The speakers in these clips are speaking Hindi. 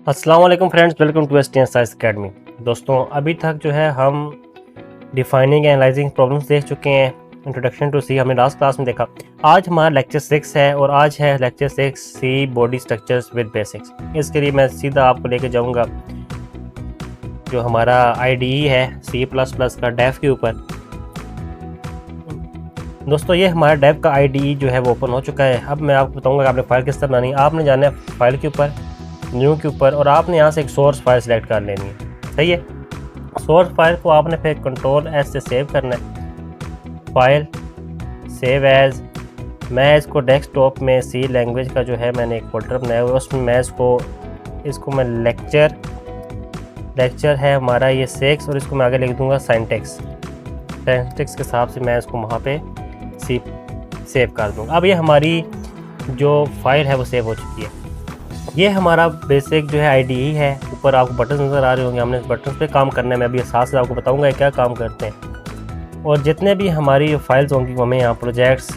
अस्सलाम वालेकुम friends, welcome to STN science academy. दोस्तों, अभी तक जो है हम डिफाइनिंग एनालाइजिंग प्रॉब्लम्स देख चुके हैं। इंट्रोडक्शन टू सी हमने लास्ट क्लास में देखा। आज हमारा लेक्चर 6 है और आज है lecture 6 C body structures with basics. इसके लिए मैं सीधा आपको लेके जाऊंगा जो हमारा आईडीई है C++ का डेव के ऊपर। दोस्तों, ये हमारा डेव का आईडीई जो है वो ओपन हो चुका है। अब मैं आपको बताऊंगा कि आपने फाइल किस तरह बनानी है। आपने जाना है फाइल के ऊपर, न्यू के ऊपर, और आपने यहाँ से एक सोर्स फाइल सेलेक्ट कर लेनी है। सही है। सोर्स फाइल को आपने फिर Ctrl+S से सेव करना है। फाइल सेव एज, मैं इसको डेस्कटॉप में सी लैंग्वेज का जो है मैंने एक फोल्डर बनाया हुआ है, उसमें मैं इसको मैं लेक्चर है हमारा ये 6 और इसको मैं आगे लिख दूंगा सिंटैक्स के हिसाब से मैं इसको वहाँ पे सेव कर दूँगा। अब ये हमारी जो फाइल है वो सेव हो चुकी है। ये हमारा बेसिक जो है आईडीई है। ऊपर आपको बटन नज़र आ रहे होंगे, हमने इस बटन पे काम करना है। मैं अभी साथ से आपको बताऊंगा क्या काम करते हैं। और जितने भी हमारी फाइल्स होंगी वो हमें यहाँ प्रोजेक्ट्स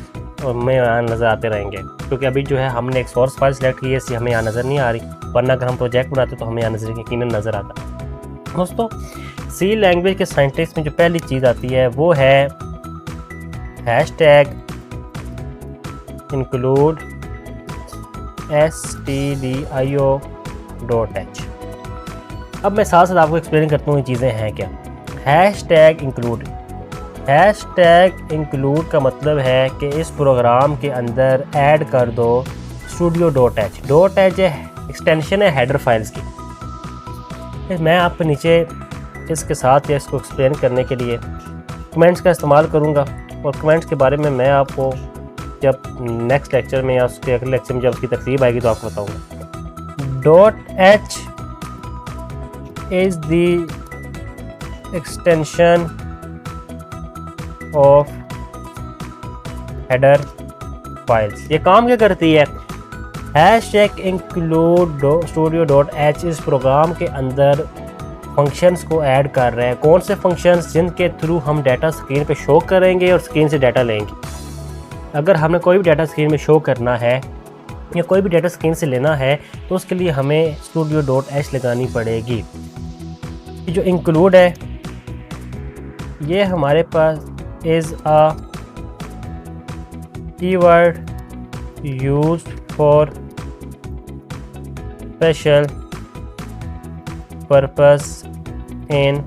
और हमें यहाँ नज़र आते रहेंगे, क्योंकि अभी जो है हमने एक सोर्स फाइल सेलेक्ट की है, इसलिए हमें यहाँ नज़र नहीं आ रही, वरना अगर हम प्रोजेक्ट बनाते तो हमें यहाँ यकीनन नज़र आता। दोस्तों, सी लैंग्वेज के सिंटैक्स में जो पहली चीज़ आती है वो है हैशटैग इंक्लूड stdio.h। अब मैं साथ साथ आपको एक्सप्लेन करता हूँ ये चीज़ें हैं क्या। हैशटैग इंक्लूड का मतलब है कि इस प्रोग्राम के अंदर ऐड कर दो studio.h। एक्सटेंशन है हेडर फाइल्स की। मैं आपको नीचे इसके साथ या इसको एक्सप्लेन करने के लिए कमेंट्स का इस्तेमाल करूँगा, और कमेंट्स के बारे में मैं आपको जब नेक्स्ट लेक्चर में या उसके अगले लेक्चर में जब उसकी तकरीब आएगी तो आपको बताऊंगा। .h is the extension of header files. ये काम क्या करती है? हैशटैग इंक्लूड studio.h इस प्रोग्राम के अंदर फंक्शंस को ऐड कर रहे हैं। कौन से फंक्शंस? जिनके थ्रू हम डाटा स्क्रीन पे शो करेंगे और स्क्रीन से डाटा लेंगे। अगर हमें कोई भी डाटा स्क्रीन में शो करना है या कोई भी डाटा स्क्रीन से लेना है तो उसके लिए हमें studio.h लगानी पड़ेगी। जो इंक्लूड है ये हमारे पास is a keyword used for special purpose in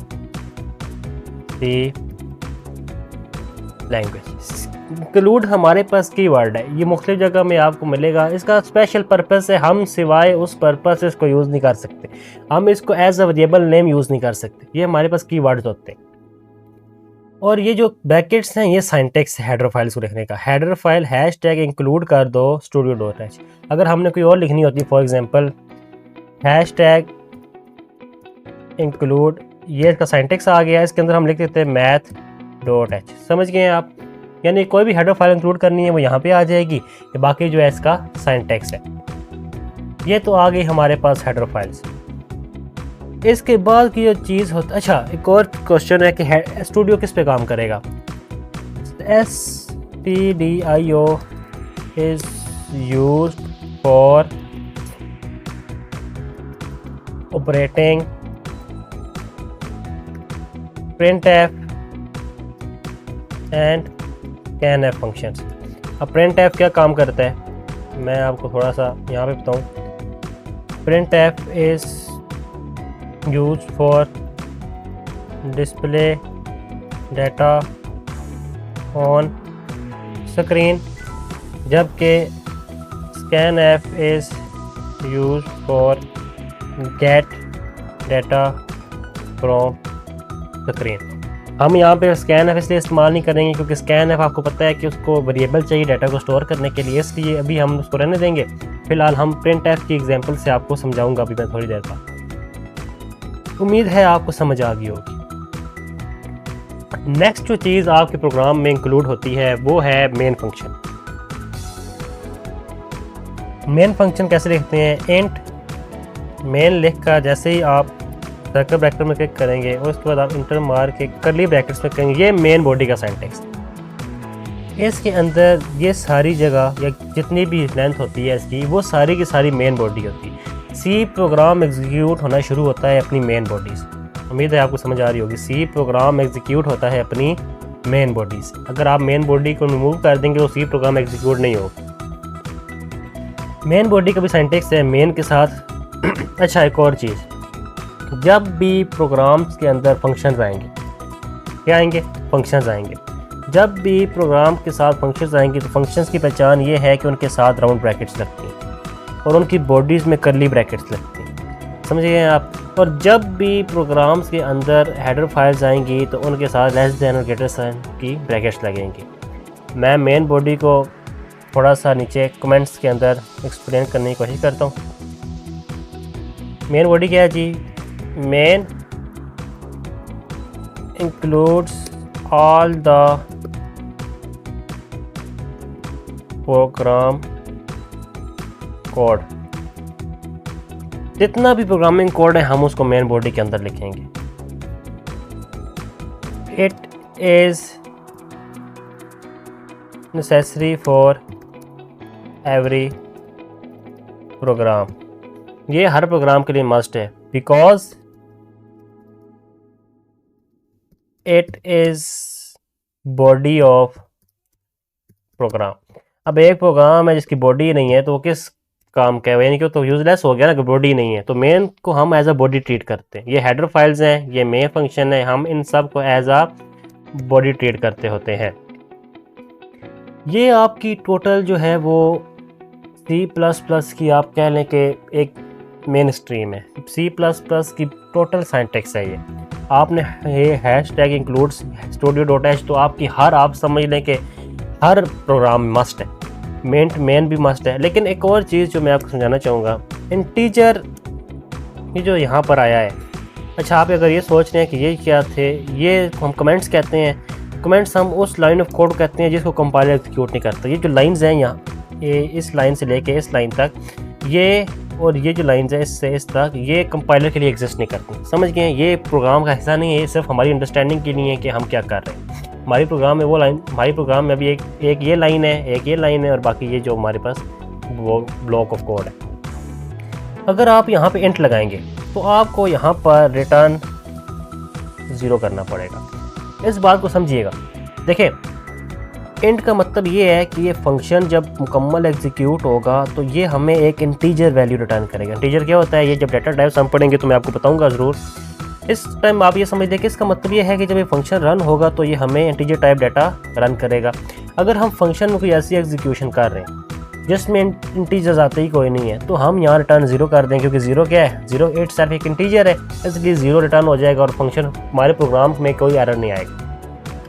the language. Include हमारे पास कीवर्ड है, ये मुख्तलिफ जगह में आपको मिलेगा। इसका स्पेशल पर्पस है, हम सिवाय उस पर्पस इसको यूज़ नहीं कर सकते, हम इसको as a variable name use नहीं कर सकते। ये हमारे पास कीवर्ड्स होते हैं। और ये जो ब्रैकेट्स हैं ये सिंटैक्स है हेडर फाइल्स को लिखने का। हेडर फाइल हैशटैग इंक्लूड कर दो studio.h। अगर हमने कोई और लिखनी होती, फॉर एग्जांपल हैशटैग इंक्लूड, ये इसका सिंटैक्स आ गया, इसके अंदर हम लिख देते हैं math.h। समझ गए आप? यानी कोई भी हेडर फाइल इंक्लूड करनी है वो यहाँ पे आ जाएगी। ये बाकी जो है इसका सिंटैक्स है। ये तो आ गई हमारे पास हेडर फाइल्स। इसके बाद की जो चीज़ होती, अच्छा एक और क्वेश्चन है कि स्टूडियो किस पे काम करेगा। stdio is used for operating printf and scanf functions. अब printf क्या काम करता है मैं आपको थोड़ा सा यहाँ पे बताऊँ। printf is use for display data on screen, जबकि scanf is use for gate data from screen. हम यहाँ पे स्कैन एफ इसलिए इस्तेमाल नहीं करेंगे क्योंकि स्कैन एफ आपको पता है कि उसको वेरिएबल चाहिए डाटा को स्टोर करने के लिए, इसलिए अभी हम उसको रहने देंगे। फिलहाल हम प्रिंट एफ की एग्जांपल से आपको समझाऊंगा अभी मैं थोड़ी देर बाद। उम्मीद है आपको समझ आ गई होगी। नेक्स्ट जो चीज़ आपके प्रोग्राम में इंक्लूड होती है वो है मेन फंक्शन। मेन फंक्शन कैसे लिखते हैं? इंट मेन लिख कर जैसे ही आप सर्कल ब्रैकेट में क्लिक करेंगे और उसके बाद आप इंटर मार के कर्ली ब्रैकेट्स में करेंगे, ये मेन बॉडी का सिंटैक्स। इसके अंदर ये सारी जगह या जितनी भी लेंथ होती है इसकी वो सारी की सारी मेन बॉडी होती है। सी प्रोग्राम एग्जीक्यूट होना शुरू होता है अपनी मेन बॉडी से। उम्मीद है आपको समझ आ रही होगी। सी प्रोग्राम एग्जीक्यूट होता है अपनी मेन बॉडी से। अगर आप मेन बॉडी को रिमूव कर देंगे तो सी प्रोग्राम एग्जीक्यूट नहीं होगा। मेन बॉडी का भी सिंटैक्स है मेन के साथ। अच्छा, एक और चीज़, जब भी प्रोग्राम्स के अंदर फंक्शंस आएंगे, क्या आएंगे? फंक्शंस आएंगे। जब भी प्रोग्राम के साथ फंक्शंस आएंगे तो फंक्शंस की पहचान ये है कि उनके साथ राउंड ब्रैकेट्स लगती हैं और उनकी बॉडीज़ में कर्ली ब्रैकेट्स लगती हैं। समझ गए आप? और जब भी प्रोग्राम्स के अंदर हेडर फाइल्स आएंगी तो उनके साथ लेस दैन और ग्रेटर दैन की ब्रैकेट्स लगेंगी। मैं मेन बॉडी को थोड़ा सा नीचे कमेंट्स के अंदर एक्सप्लेन करने की कोशिश करता हूँ। मेन बॉडी क्या है जी? Main includes all the program code। जितना भी प्रोग्रामिंग कोड है हम उसको मेन बॉडी के अंदर लिखेंगे। It is necessary for every program. ये हर प्रोग्राम के लिए मस्ट है, because it is body of program. अब एक प्रोग्राम है जिसकी बॉडी नहीं है तो वो किस काम का है? यानी कि तो यूजलेस हो गया ना, कि बॉडी नहीं है। तो मेन को हम एज अ बॉडी ट्रीट करते हैं। ये हेडर फाइल्स हैं, ये मेन फंक्शन है, हम इन सब को एज अ बॉडी ट्रीट करते होते हैं। ये आपकी टोटल जो है वो C++ की आप कह लें कि एक मेन स्ट्रीम है। C++ की टोटल सिंटैक्स है ये। आपने ये हैशटैग इंक्लूड्स studio.h तो आपकी हर, आप समझ लें कि हर प्रोग्राम मस्ट है। मेन भी मस्ट है। लेकिन एक और चीज़ जो मैं आपको समझाना चाहूँगा, इंटीजर ये जो यहाँ पर आया है। अच्छा, आप अगर ये सोच रहे हैं कि ये क्या थे, ये हम कमेंट्स कहते हैं। कमेंट्स हम उस लाइन ऑफ कोड कहते हैं जिसको कंपाइलर एग्जीक्यूट नहीं करता। ये जो लाइंस हैं यहाँ, ये इस लाइन से लेके इस लाइन तक, ये और ये जो लाइंस है इससे इस तक, ये कंपाइलर के लिए एग्जिस्ट नहीं करती। समझ गए? ये प्रोग्राम का हिस्सा नहीं है, ये सिर्फ हमारी अंडरस्टैंडिंग के लिए है कि हम क्या कर रहे हैं। हमारी प्रोग्राम में वो लाइन, हमारी प्रोग्राम में अभी एक ये लाइन है, एक ये लाइन है, और बाकी ये जो हमारे पास वो ब्लॉक ऑफ कोड है। अगर आप यहाँ पे इंट लगाएंगे तो आपको यहाँ पर रिटर्न 0 करना पड़ेगा। इस बात को समझिएगा। देखिए, इंट का मतलब ये है कि ये फंक्शन जब मुकम्मल एग्जीक्यूट होगा तो ये हमें एक इंटीजर वैल्यू रिटर्न करेगा। इंटीजर क्या होता है? ये जब डाटा टाइप्स हम पढ़ेंगे तो मैं आपको बताऊंगा ज़रूर। इस टाइम आप ये समझ लें कि इसका मतलब ये है कि जब ये फंक्शन रन होगा तो ये हमें इंटीजर टाइप डाटा रन करेगा। अगर हम फंक्शन में कोई ऐसी एग्जीक्यूशन कर रहे हैं जिसमें इंटीजर्स आते ही कोई नहीं है तो हम यहाँ रिटर्न 0 कर दें, क्योंकि 0 क्या है? 0 इट सेल्फ एक इंटीजर है, इसलिए 0 रिटर्न हो जाएगा और फंक्शन हमारे प्रोग्राम में कोई एरर नहीं आएगा।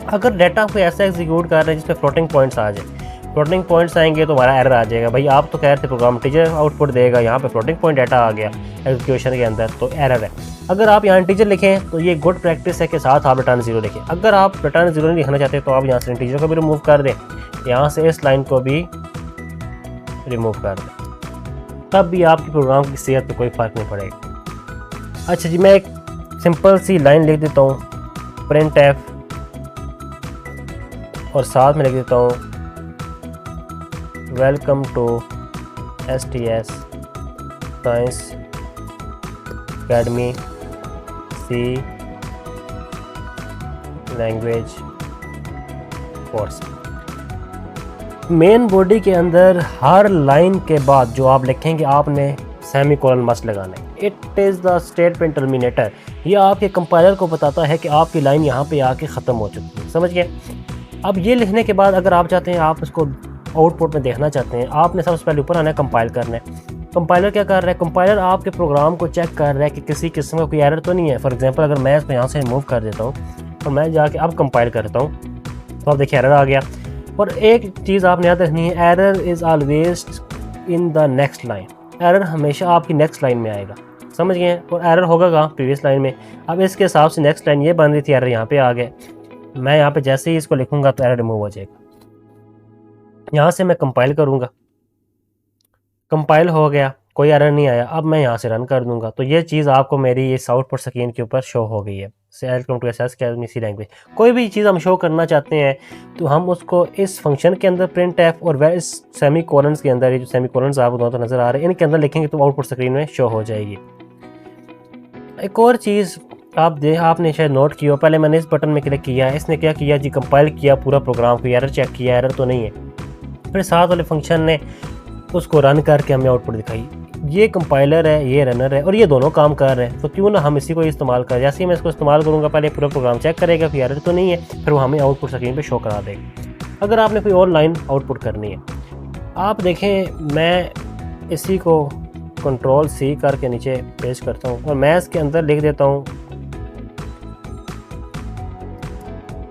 अगर डाटा कोई ऐसा एग्जीक्यूट कर रहे हैं जिसमें फ्लोटिंग पॉइंट्स आ जाए, फ्लोटिंग पॉइंट्स आएंगे तो हमारा एरर आ जाएगा। भाई आप तो कह रहे थे प्रोग्राम इंटीजर आउटपुट देगा, यहाँ पे फ्लोटिंग पॉइंट डाटा आ गया एग्जीक्यूशन के अंदर, तो एरर है। अगर आप यहाँ इंटीजर लिखें तो ये गुड प्रैक्टिस है कि साथ आप रिटर्न 0 लिखें। अगर आप रिटर्न 0 नहीं लिखना चाहते तो आप यहाँ से इंटीजर को भी रिमूव कर दें, यहाँ से इस लाइन को भी रिमूव कर दें, तब भी आपकी प्रोग्राम की सेहत पर कोई फ़र्क नहीं पड़ेगा। अच्छा जी, मैं एक सिंपल सी लाइन लिख देता हूँ, प्रिंट एफ, और साथ में लिख देता हूँ welcome to STS science academy C language course. Main body के अंदर हर लाइन के बाद जो आप लिखेंगे आपने सेमीकोलन मस्ट लगाना है। It is the statement terminator. ये आपके कंपाइलर को बताता है कि आपकी लाइन यहाँ पे आके ख़त्म हो चुकी है। समझ गए? अब ये लिखने के बाद अगर आप चाहते हैं, आप इसको आउटपुट में देखना चाहते हैं, आपने सबसे पहले ऊपर आना है, कंपाइल करना है। कंपाइलर क्या कर रहा है? कंपाइलर आपके प्रोग्राम को चेक कर रहा है कि किसी किस्म का कोई एरर तो नहीं है। फॉर एग्जांपल, अगर मैं इसको यहाँ से रिमूव कर देता हूँ और मैं जाके अब कंपाइल करता हूँ तो अब देखिए एरर आ गया। और एक चीज़ आपने याद रखनी है, error is always in the next line. Error हमेशा आपकी नेक्स्ट लाइन में आएगा। समझ गए? और एरर होगा कहाँ? प्रीवियस लाइन में। अब इसके हिसाब से नेक्स्ट लाइन ये बन रही थी, एरर यहाँ पे आ गए। मैं यहाँ पे जैसे ही इसको लिखूंगा तो एरर रिमूव हो जाएगा। यहाँ से मैं कंपाइल करूँगा, कंपाइल हो गया, कोई एरर नहीं आया। अब मैं यहाँ से रन कर दूंगा तो ये चीज़ आपको मेरी इस आउटपुट स्क्रीन के ऊपर शो हो गई है। Welcome to SS academy C language. कोई भी चीज़ हम शो करना चाहते हैं तो हम उसको इस फंक्शन के अंदर प्रिंट एफ और वह इस सेमी कोलन्स के अंदर, ये जो सेमी कोलन्स आपको दोनों तो नज़र आ रहे हैं, इनके अंदर लिखेंगे तो आउटपुट स्क्रीन में शो हो जाएगी। एक और चीज़ आपने शायद नोट की हो, पहले मैंने इस बटन में क्लिक किया, इसने क्या किया जी, कंपाइल किया पूरा प्रोग्राम को, एरर चेक किया, एरर तो नहीं है। फिर साथ वाले फंक्शन ने उसको रन करके हमें आउटपुट दिखाई। ये कंपाइलर है, ये रनर है और ये दोनों काम कर रहे हैं, तो क्यों ना हम इसी को इस्तेमाल करें। जैसे ही मैं इसको इस्तेमाल करूँगा, पहले पूरा प्रोग्राम चेक करेगा कि एरर तो नहीं है, फिर वो हमें आउटपुट स्क्रीन पे शो करा देगा। अगर आपने कोई और लाइन आउटपुट करनी है, आप देखें मैं इसी को कंट्रोल सी करके नीचे पेस्ट करता हूँ और मैं इसके अंदर लिख देता हूँ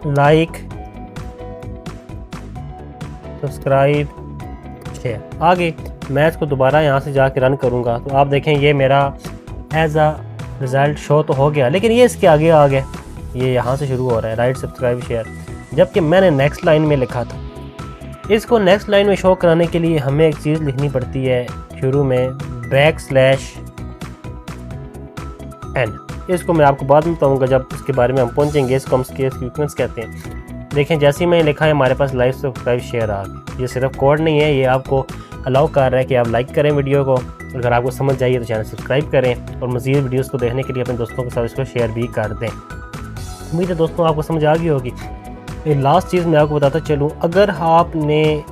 लाइक, सब्सक्राइब, शेयर। आगे मैं इसको दोबारा यहाँ से जाके रन करूँगा तो आप देखें ये मेरा एज अ रिज़ल्ट शो तो हो गया, लेकिन ये इसके आगे आ गया, ये यहाँ से शुरू हो रहा है राइट, सब्सक्राइब, शेयर, जबकि मैंने नेक्स्ट लाइन में लिखा था। इसको नेक्स्ट लाइन में शो कराने के लिए हमें एक चीज़ लिखनी पड़ती है शुरू में, \n। इसको मैं आपको बाद में बताऊँगा जब इसके बारे में हम पहुँचेंगे। इसको हम सीक्वेंस कहते हैं। देखें जैसे ही मैंने लिखा है हमारे पास लाइक, सब्सक्राइब, शेयर आ गया। ये सिर्फ कोड नहीं है, ये आपको अलाउ कर रहा है कि आप लाइक करें वीडियो को, अगर आपको समझ जाइए तो चैनल सब्सक्राइब करें और मज़ीद वीडियोस को देखने के लिए अपने दोस्तों के साथ इसको शेयर भी कर दें। उम्मीद है दोस्तों आपको समझ आ गई होगी। ये लास्ट चीज़ मैं आपको बताता चलूँ, अगर आपने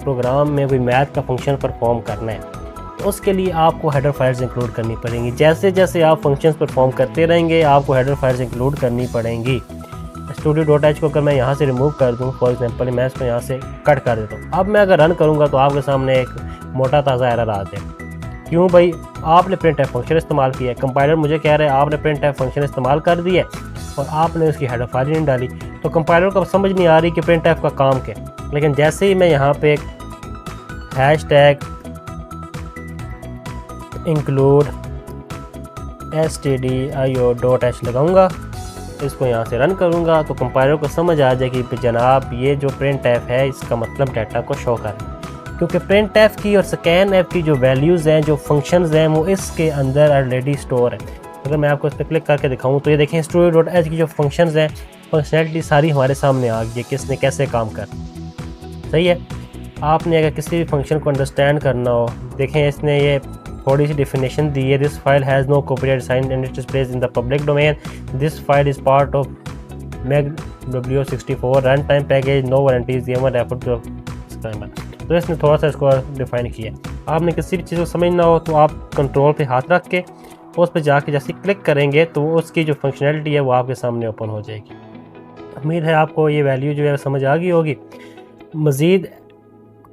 प्रोग्राम में कोई मैथ का फंक्शन परफॉर्म करना है तो उसके लिए आपको हेडर फाइल्स इंक्लूड करनी पड़ेंगी। जैसे जैसे आप फंक्शंस परफॉर्म करते रहेंगे आपको हेडर फाइल्स इंक्लूड करनी पड़ेंगी। studio.h को अगर मैं यहाँ से रिमूव कर दूँ, फॉर एग्जांपल मैं इसको यहाँ से कट कर देता हूँ, अब मैं अगर रन करूँगा तो आपके सामने एक मोटा ताज़ा एरर आ जाए। क्यों भाई, आपने प्रिंट एफ फंक्शन इस्तेमाल किया है, कंपाइलर मुझे कह रहा है आपने प्रिंट एफ फंक्शन इस्तेमाल कर दिया और आपने उसकी हेडर फाइल नहीं डाली, तो कंपाइलर को समझ नहीं आ रही कि प्रिंट एफ का काम क्या। लेकिन जैसे ही मैं यहाँ पे एक हैशटैग इंक्लूड stdio.h लगाऊंगा, इसको यहाँ से रन करूँगा तो कंपाइलर को समझ आ जाएगी कि जनाब ये जो प्रिंट एफ है इसका मतलब डाटा को शो कर, क्योंकि प्रिंट एफ की और स्कैन एफ की जो वैल्यूज़ हैं, जो फंक्शंस हैं, वो इसके अंदर ऑलरेडी स्टोर है। अगर मैं आपको इस पर क्लिक करके दिखाऊँ तो ये देखें studio.h की जो फंक्शंस हैं, फंक्शनैलिटी सारी हमारे सामने आ गई है, किसने कैसे काम कर। सही है। आपने अगर किसी भी फंक्शन को अंडरस्टैंड करना हो, देखें इसने ये थोड़ी सी डेफिनेशन दी है, this file has no copyright sign and it is placed in the public domain, this file is part of MacW64 run time package, no warranties given, refer to disclaimer. तो इसने थोड़ा सा इसको डिफाइन किया। आपने किसी भी चीज़ को समझना हो तो आप कंट्रोल पे हाथ रख के उस पर जाके जैसे क्लिक करेंगे तो उसकी जो फंक्शनैलिटी है वो आपके सामने ओपन हो जाएगी। उम्मीद है आपको ये वैल्यू जो है समझ आ गई होगी। मज़ीद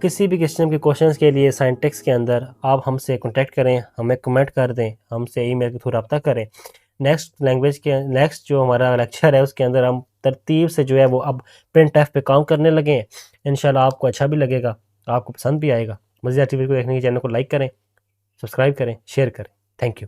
किसी भी किस्म के क्वेश्चंस के लिए साइंटेक्स के अंदर आप हमसे कांटेक्ट करें, हमें कमेंट कर दें, हमसे ईमेल के थ्रू रब्ता करें। नेक्स्ट जो हमारा लेक्चर है उसके अंदर हम तरतीब से जो है वो अब प्रिंट एफ पे काम करने लगे हैं। इंशाल्लाह आपको अच्छा भी लगेगा, आपको पसंद भी आएगा। मज़ीद एक्टिविटी को देखने के चैनल को लाइक करें, सब्सक्राइब करें, शेयर करें। Thank you.